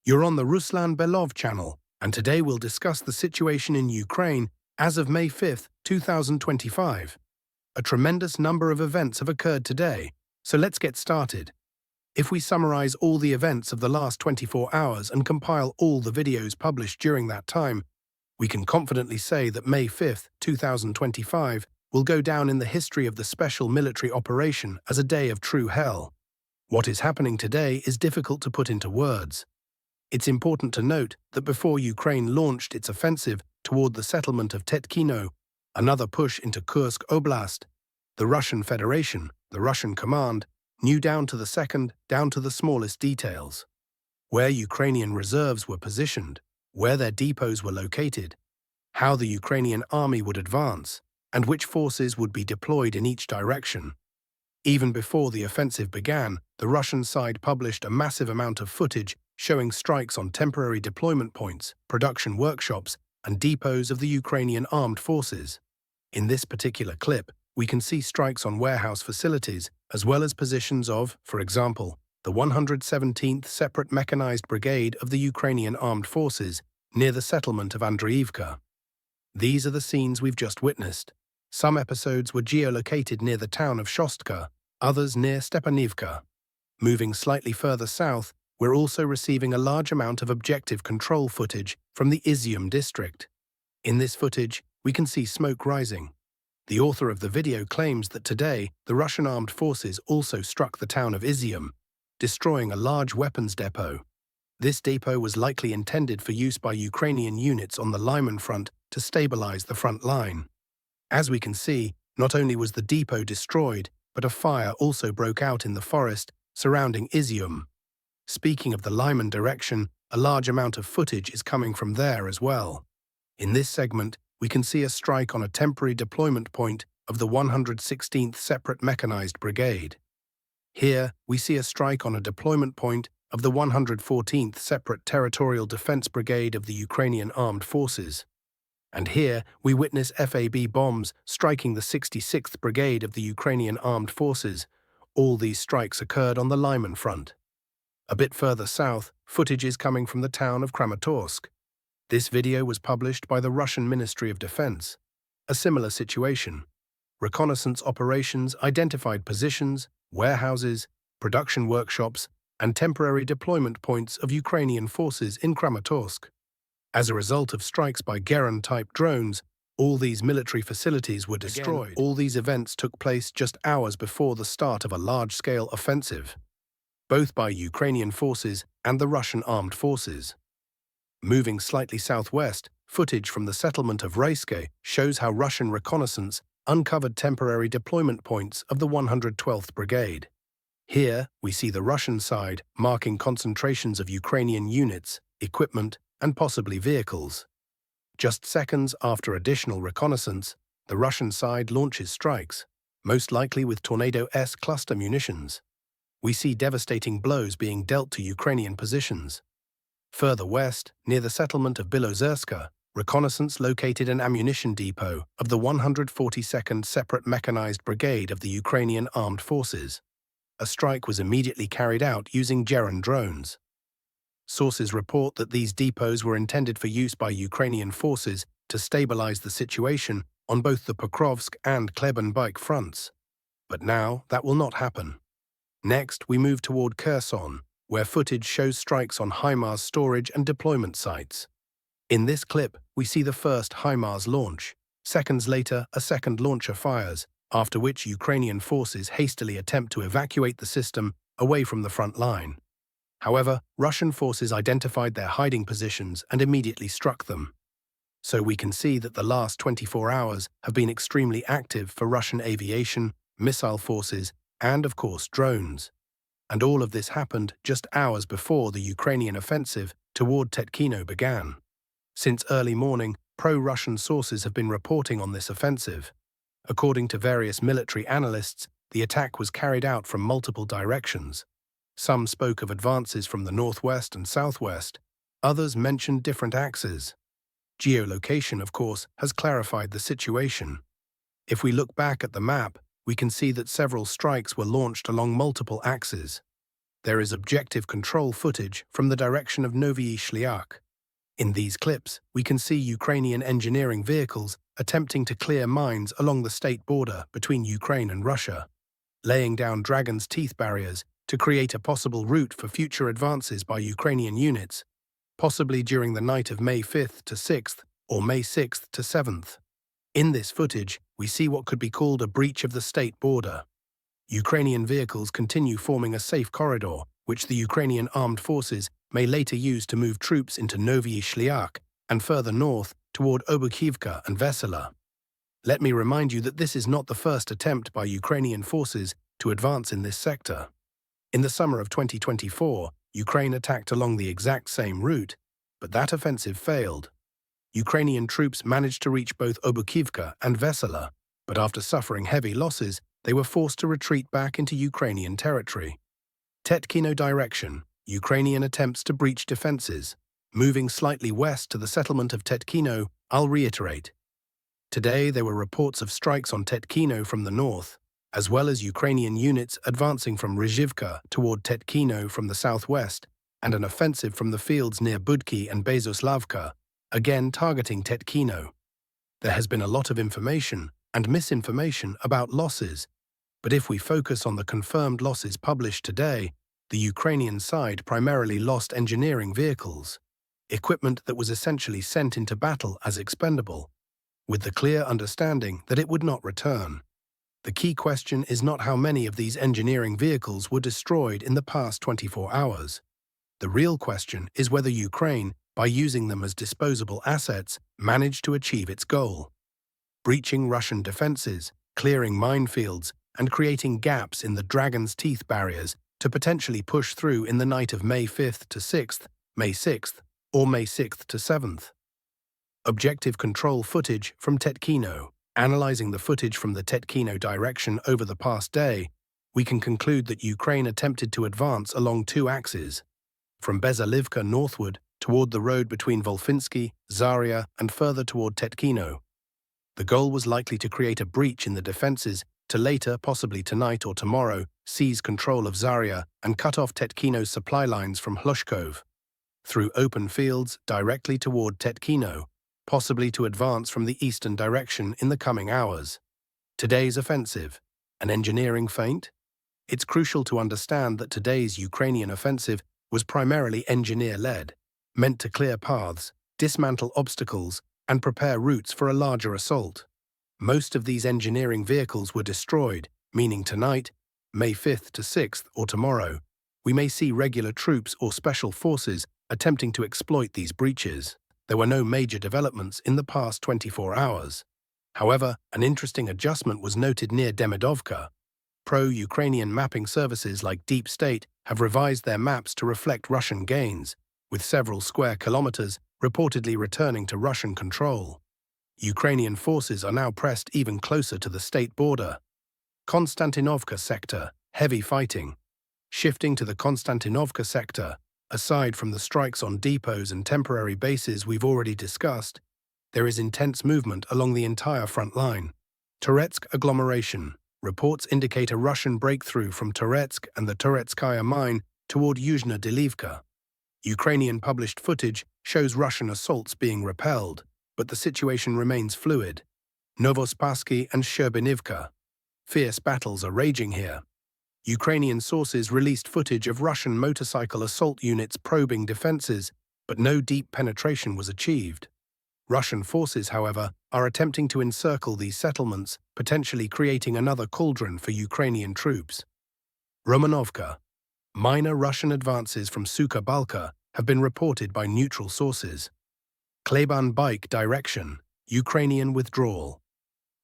You're on the Ruslan Belov channel, and today we'll discuss the situation in Ukraine as of May 5, 2025. A tremendous number of events have occurred today, so let's get started. If we summarize all the events of the last 24 hours and compile all the videos published during that time, we can confidently say that May 5, 2025 will go down in the history of the special military operation as a day of true hell. What is happening today is difficult to put into words. It's important to note that before Ukraine launched its offensive toward the settlement of Tetkino, another push into Kursk Oblast, the Russian Federation, the Russian command, knew down to the second, down to the smallest details. Where Ukrainian reserves were positioned, where their depots were located, how the Ukrainian army would advance, and which forces would be deployed in each direction. Even before the offensive began, the Russian side published a massive amount of footage showing strikes on temporary deployment points, production workshops, and depots of the Ukrainian armed forces. In this particular clip, we can see strikes on warehouse facilities, as well as positions of, for example, the 117th Separate Mechanized Brigade of the Ukrainian Armed Forces near the settlement of Andreevka. These are the scenes we've just witnessed. Some episodes were geolocated near the town of Shostka, others near Stepanivka. Moving slightly further south, we're also receiving a large amount of objective control footage from the Izium district. In this footage, we can see smoke rising. The author of the video claims that today, the Russian armed forces also struck the town of Izium, destroying a large weapons depot. This depot was likely intended for use by Ukrainian units on the Lyman front to stabilize the front line. As we can see, not only was the depot destroyed, but a fire also broke out in the forest surrounding Izium. Speaking of the Lyman direction, a large amount of footage is coming from there as well. In this segment, we can see a strike on a temporary deployment point of the 116th Separate Mechanized Brigade. Here, we see a strike on a deployment point of the 114th Separate Territorial Defense Brigade of the Ukrainian Armed Forces. And here, we witness FAB bombs striking the 66th Brigade of the Ukrainian Armed Forces. All these strikes occurred on the Lyman front. A bit further south, footage is coming from the town of Kramatorsk. This video was published by the Russian Ministry of Defense. A similar situation. Reconnaissance operations identified positions, warehouses, production workshops, and temporary deployment points of Ukrainian forces in Kramatorsk. As a result of strikes by Geran-type drones, all these military facilities were destroyed. Again, all these events took place just hours before the start of a large-scale offensive, both by Ukrainian forces and the Russian armed forces. Moving slightly southwest, footage from the settlement of Raiske shows how Russian reconnaissance uncovered temporary deployment points of the 112th Brigade. Here, we see the Russian side marking concentrations of Ukrainian units, equipment, and possibly vehicles. Just seconds after additional reconnaissance, the Russian side launches strikes, most likely with Tornado-S cluster munitions. We see devastating blows being dealt to Ukrainian positions. Further west, near the settlement of Bilozerska, reconnaissance located an ammunition depot of the 142nd Separate Mechanized Brigade of the Ukrainian Armed Forces. A strike was immediately carried out using Geran drones. Sources report that these depots were intended for use by Ukrainian forces to stabilize the situation on both the Pokrovsk and Klebenbyk fronts. But now that will not happen. Next, we move toward Kherson, where footage shows strikes on HIMARS storage and deployment sites. In this clip, we see the first HIMARS launch. Seconds later, a second launcher fires, after which Ukrainian forces hastily attempt to evacuate the system away from the front line. However, Russian forces identified their hiding positions and immediately struck them. So we can see that the last 24 hours have been extremely active for Russian aviation, missile forces, and of course drones. And all of this happened just hours before the Ukrainian offensive toward Tetkino began. Since early morning, pro-Russian sources have been reporting on this offensive. According to various military analysts, the attack was carried out from multiple directions. Some spoke of advances from the northwest and southwest. Others mentioned different axes. Geolocation, of course, has clarified the situation. If we look back at the map, we can see that several strikes were launched along multiple axes. There is objective control footage from the direction of Novyi Shliak. In these clips, we can see Ukrainian engineering vehicles attempting to clear mines along the state border between Ukraine and Russia, laying down dragon's teeth barriers to create a possible route for future advances by Ukrainian units, possibly during the night of May 5th to 6th or May 6th to 7th. In this footage, we see what could be called a breach of the state border. Ukrainian vehicles continue forming a safe corridor, which the Ukrainian armed forces may later use to move troops into Novyi Shliak and further north toward Obukhivka and Vesela. Let me remind you that this is not the first attempt by Ukrainian forces to advance in this sector. In the summer of 2024, Ukraine attacked along the exact same route, but that offensive failed. Ukrainian troops managed to reach both Obukhivka and Vesela, but after suffering heavy losses, they were forced to retreat back into Ukrainian territory. Tetkino direction, Ukrainian attempts to breach defenses. Moving slightly west to the settlement of Tetkino, I'll reiterate. Today there were reports of strikes on Tetkino from the north, as well as Ukrainian units advancing from Rizhivka toward Tetkino from the southwest, and an offensive from the fields near Budki and Bezoslavka, again targeting Tetkino. There has been a lot of information and misinformation about losses, but if we focus on the confirmed losses published today, the Ukrainian side primarily lost engineering vehicles, equipment that was essentially sent into battle as expendable, with the clear understanding that it would not return. The key question is not how many of these engineering vehicles were destroyed in the past 24 hours. The real question is whether Ukraine, by using them as disposable assets, managed to achieve its goal. Breaching Russian defenses, clearing minefields, and creating gaps in the dragon's teeth barriers to potentially push through in the night of May 5th to 6th, May 6th, or May 6th to 7th. Objective control footage from Tetkino. Analyzing the footage from the Tetkino direction over the past day, we can conclude that Ukraine attempted to advance along two axes, from Bezalivka northward toward the road between Volfinsky, Zaria, and further toward Tetkino. The goal was likely to create a breach in the defenses to later, possibly tonight or tomorrow, seize control of Zaria and cut off Tetkino's supply lines from Hlushkov, through open fields directly toward Tetkino, possibly to advance from the eastern direction in the coming hours. Today's offensive, an engineering feint? It's crucial to understand that today's Ukrainian offensive was primarily engineer-led, meant to clear paths, dismantle obstacles, and prepare routes for a larger assault. Most of these engineering vehicles were destroyed, meaning tonight, May 5th to 6th, or tomorrow, we may see regular troops or special forces attempting to exploit these breaches. There were no major developments in the past 24 hours. However, an interesting adjustment was noted near Demidovka. Pro-Ukrainian mapping services like Deep State have revised their maps to reflect Russian gains, with several square kilometers reportedly returning to Russian control. Ukrainian forces are now pressed even closer to the state border. Konstantinovka sector, heavy fighting. Shifting to the Konstantinovka sector, aside from the strikes on depots and temporary bases we've already discussed, there is intense movement along the entire front line. Toretsk agglomeration. Reports indicate a Russian breakthrough from Toretsk and the Toretskaya mine toward Yuzhna Delivka. Ukrainian published footage shows Russian assaults being repelled, but the situation remains fluid. Novospassky and Sherbinivka. Fierce battles are raging here. Ukrainian sources released footage of Russian motorcycle assault units probing defenses, but no deep penetration was achieved. Russian forces, however, are attempting to encircle these settlements, potentially creating another cauldron for Ukrainian troops. Romanovka. Minor Russian advances from Suka Balka have been reported by neutral sources. Kleban Baik direction, Ukrainian withdrawal.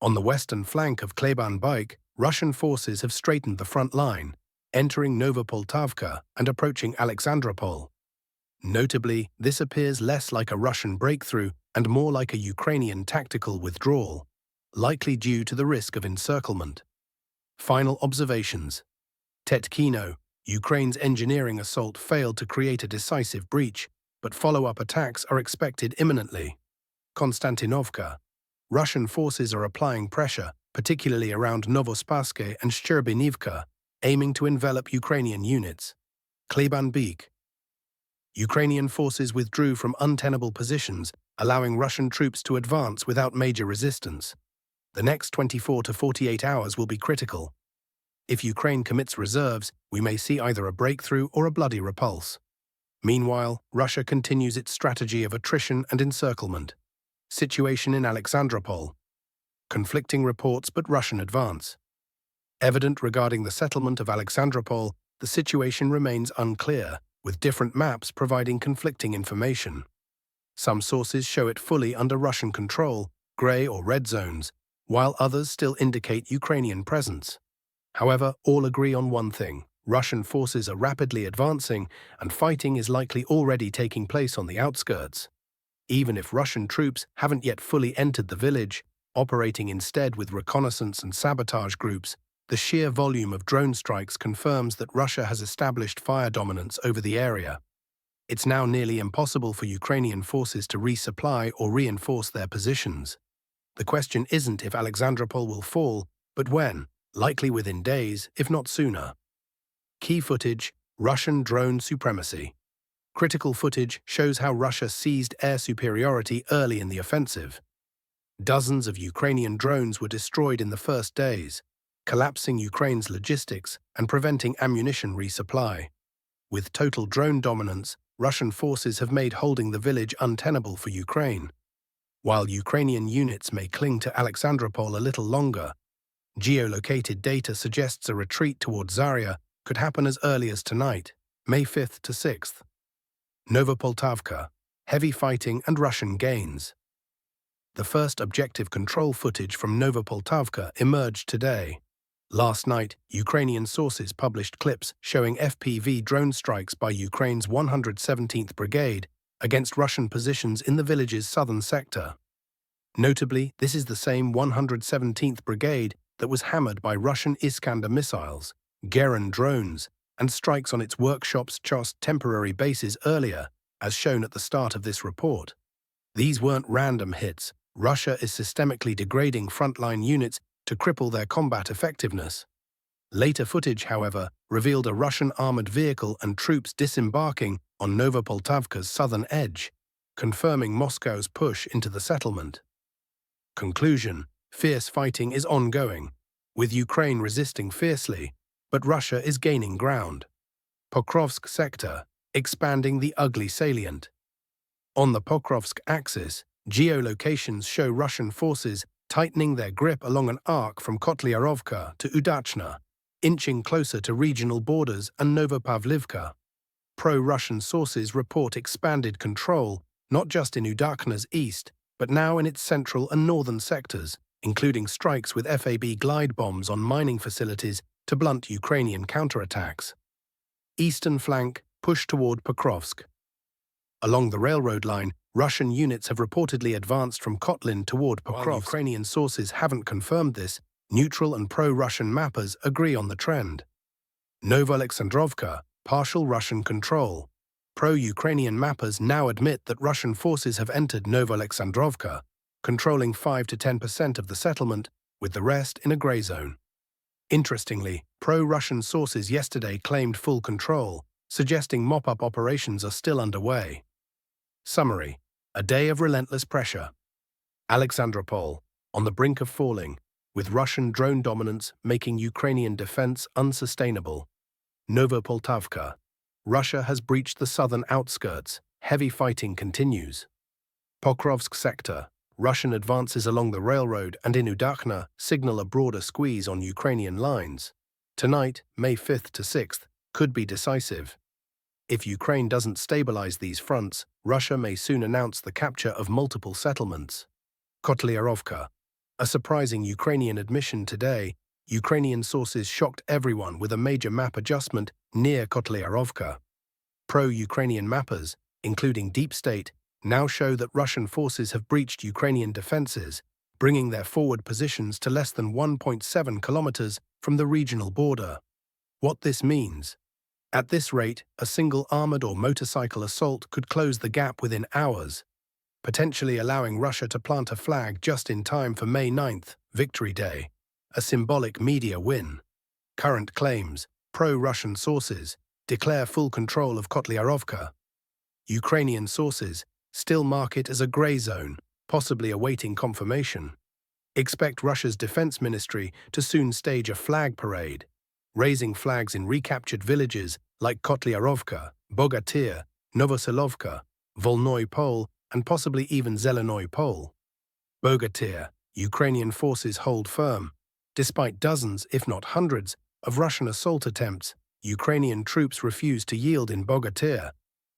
On the western flank of Kleban Baik, Russian forces have straightened the front line, entering Novopoltavka and approaching Alexandropol. Notably, this appears less like a Russian breakthrough and more like a Ukrainian tactical withdrawal, likely due to the risk of encirclement. Final observations. Tetkino, Ukraine's engineering assault failed to create a decisive breach, but follow-up attacks are expected imminently. Konstantinovka. Russian forces are applying pressure, particularly around Novospassky and Sherbinivka, aiming to envelop Ukrainian units. Klebanbeek. Ukrainian forces withdrew from untenable positions, allowing Russian troops to advance without major resistance. The next 24 to 48 hours will be critical. If Ukraine commits reserves, we may see either a breakthrough or a bloody repulse. Meanwhile, Russia continues its strategy of attrition and encirclement. Situation in Alexandropol. Conflicting reports but Russian advance. Evident regarding the settlement of Alexandropol, the situation remains unclear, with different maps providing conflicting information. Some sources show it fully under Russian control, grey or red zones, while others still indicate Ukrainian presence. However, all agree on one thing: Russian forces are rapidly advancing, and fighting is likely already taking place on the outskirts. Even if Russian troops haven't yet fully entered the village, operating instead with reconnaissance and sabotage groups, the sheer volume of drone strikes confirms that Russia has established fire dominance over the area. It's now nearly impossible for Ukrainian forces to resupply or reinforce their positions. The question isn't if Alexandropol will fall, but when, likely within days, if not sooner. Key footage: Russian drone supremacy. Critical footage shows how Russia seized air superiority early in the offensive. Dozens of Ukrainian drones were destroyed in the first days, collapsing Ukraine's logistics and preventing ammunition resupply. With total drone dominance, Russian forces have made holding the village untenable for Ukraine. While Ukrainian units may cling to Alexandropol a little longer, geolocated data suggests a retreat towards Zaria could happen as early as tonight, May 5th to 6th. Novopoltavka, heavy fighting and Russian gains. The first objective control footage from Novopoltavka emerged today. Last night, Ukrainian sources published clips showing FPV drone strikes by Ukraine's 117th Brigade against Russian positions in the village's southern sector. Notably, this is the same 117th Brigade that was hammered by Russian Iskander missiles, Geran drones, and strikes on its workshops' Chost temporary bases earlier, as shown at the start of this report. These weren't random hits. Russia is systemically degrading frontline units to cripple their combat effectiveness. Later footage, however, revealed a Russian armored vehicle and troops disembarking on Novopoltavka's southern edge, confirming Moscow's push into the settlement. Conclusion: fierce fighting is ongoing, with Ukraine resisting fiercely, but Russia is gaining ground. Pokrovsk sector, expanding the ugly salient. On the Pokrovsk axis, geolocations show Russian forces tightening their grip along an arc from Kotlyarovka to Udachna, inching closer to regional borders and Novopavlivka. Pro-Russian sources report expanded control, not just in Udachna's east, but now in its central and northern sectors, including strikes with FAB glide bombs on mining facilities to blunt Ukrainian counterattacks. Eastern flank, push toward Pokrovsk. Along the railroad line, Russian units have reportedly advanced from Kotlin toward Pokrovsk. While Ukrainian sources haven't confirmed this, neutral and pro-Russian mappers agree on the trend. Novoalexandrovka, partial Russian control. Pro-Ukrainian mappers now admit that Russian forces have entered Novoalexandrovka, controlling 5 to 10% of the settlement, with the rest in a grey zone. Interestingly, pro-Russian sources yesterday claimed full control, suggesting mop-up operations are still underway. Summary: a day of relentless pressure. Alexandropol, on the brink of falling, with Russian drone dominance making Ukrainian defense unsustainable. Novopoltavka, Russia has breached the southern outskirts. Heavy fighting continues. Pokrovsk sector, Russian advances along the railroad and in Udachna signal a broader squeeze on Ukrainian lines. Tonight, May 5th to 6th, could be decisive. If Ukraine doesn't stabilize these fronts, Russia may soon announce the capture of multiple settlements. Kotlyarovka, a surprising Ukrainian admission today. Ukrainian sources shocked everyone with a major map adjustment near Kotlyarovka. Pro-Ukrainian mappers, including Deep State, now show that Russian forces have breached Ukrainian defenses, bringing their forward positions to less than 1.7 kilometers from the regional border. What this means: at this rate, a single armored or motorcycle assault could close the gap within hours, potentially allowing Russia to plant a flag just in time for May 9th, Victory Day, a symbolic media win. Current claims: pro-Russian sources, declare full control of Kotliarovka. Ukrainian sources still mark it as a grey zone, possibly awaiting confirmation. Expect Russia's defense ministry to soon stage a flag parade, raising flags in recaptured villages like Kotliarovka, Bogatyr, Novosilovka, Volnoy Pole, and possibly even Zelenoy Pole. Bogatyr, Ukrainian forces hold firm. Despite dozens, if not hundreds, of Russian assault attempts, Ukrainian troops refuse to yield in Bogatyr.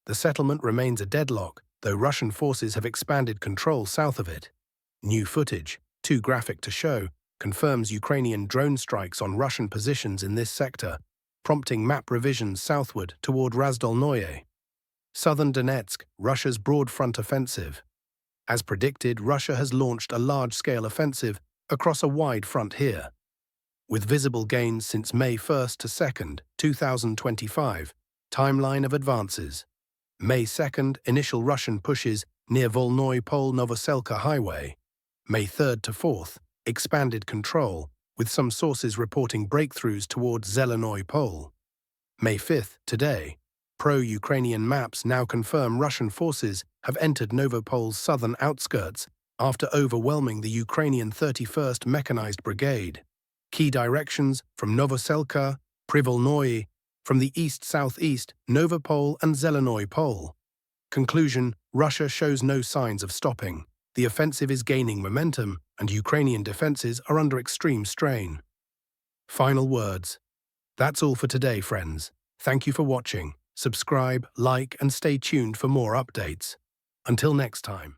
The settlement remains a deadlock, though Russian forces have expanded control south of it. New footage, too graphic to show, confirms Ukrainian drone strikes on Russian positions in this sector, prompting map revisions southward toward Razdolnoye. Southern Donetsk, Russia's broad front offensive. As predicted, Russia has launched a large-scale offensive across a wide front here. With visible gains since May 1st to 2nd, 2025, timeline of advances. May 2nd, initial Russian pushes near Volnoy Pole-Novoselka Highway. May 3rd to 4th, expanded control, with some sources reporting breakthroughs towards Zelenoy Pole. May 5th, today, pro-Ukrainian maps now confirm Russian forces have entered Novopol's southern outskirts after overwhelming the Ukrainian 31st Mechanized Brigade. Key directions from Novoselka, Privolnoye, from the east-southeast, Novopol and Zelenoy Pole. Conclusion: Russia shows no signs of stopping. The offensive is gaining momentum, and Ukrainian defenses are under extreme strain. Final words. That's all for today, friends. Thank you for watching. Subscribe, like, and stay tuned for more updates. Until next time.